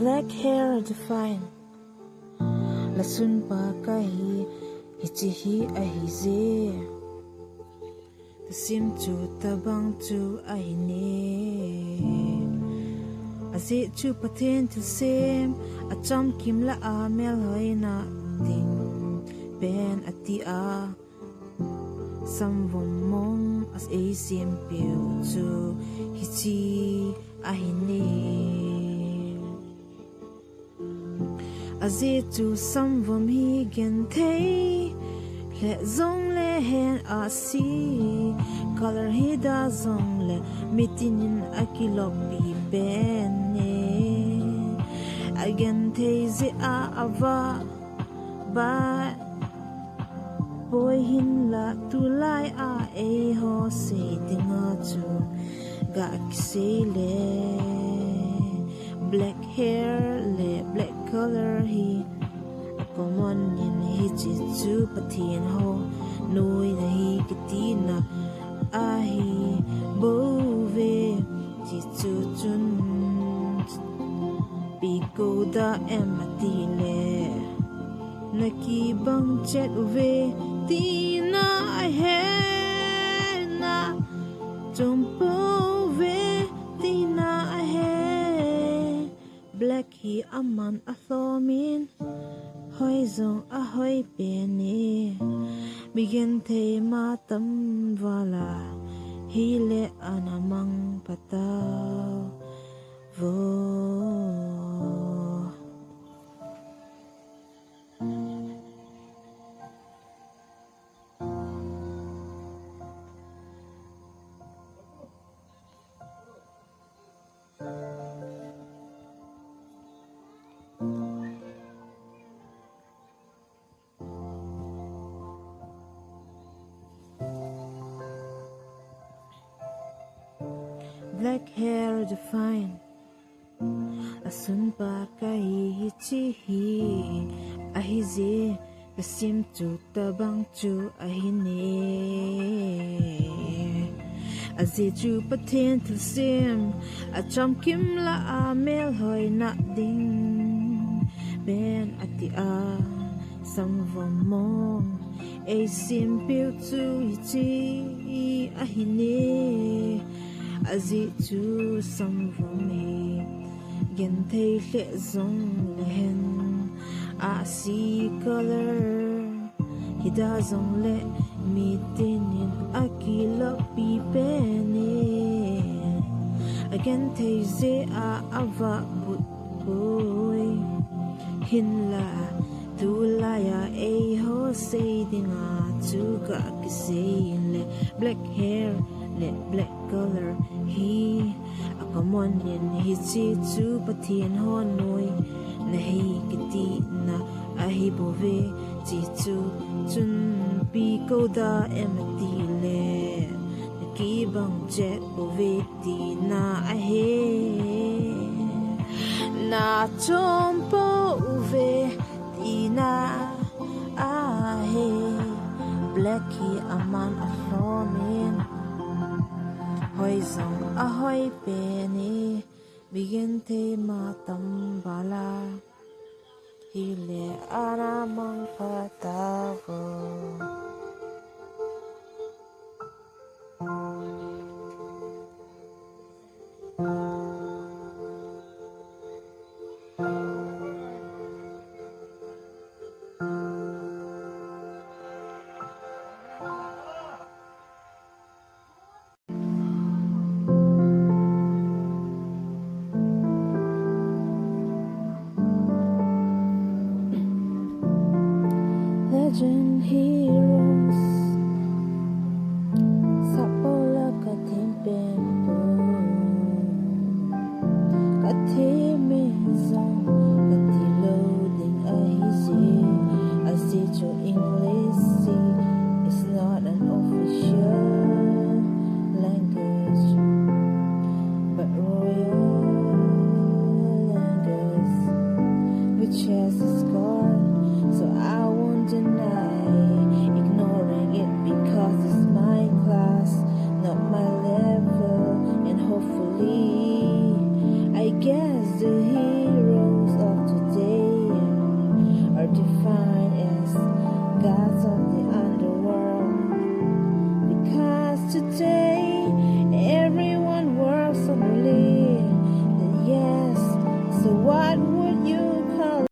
black hair define la sun pa ka hi chi hi a hi ze the sim chu tabang chu a hi ne a ze chu pathen to sem a cham kim la a mel hoi na ding ben ati a sam vom mong as a sim piu chu hi chi a hi ne a ze chu sam vom hi gen thei le zong le hen a si color hi da zong le mitinin akilok bi ben ne again thei ze a ava ba boy hin la tu lai a ho se tinga chu ga se le black hair le black color hi common in hi chi chu pathian ho noi na hi kitina a hi bo ve chi chu chun pi ko da empty le na ki bang chet ve tina I had na jumpo ve tina I had black hi aman a thomin hoi zong a hoi pe ni begin the ma tam wala hi le anamang pataw vo black hair define a sun pa ka hi chi hi a hi ze the sim chu ta bang chu a hi ne a ze chu pathen to sim a cham kim la a mel hoi na ding ben ati a sam vom mong a sim piu chu hi chi a hi ne as it to some from me gen thei le zong le hen a see color he doesn't let me tin in akila pi pene again thei ze a ava but boy hin la tu la ya a ho say dinga chu ka ki say le black hair le black color hi a common in hi chi chu pathian ho noi na hi kiti na a hi bove chi chu chun pi ko da empty le ki bang jet bove ti na a he na chompo uve ti na a he blacky aman a fomin hoi zong a hoi pe ni begin the ma tam bala hi le ara mang pa ta vo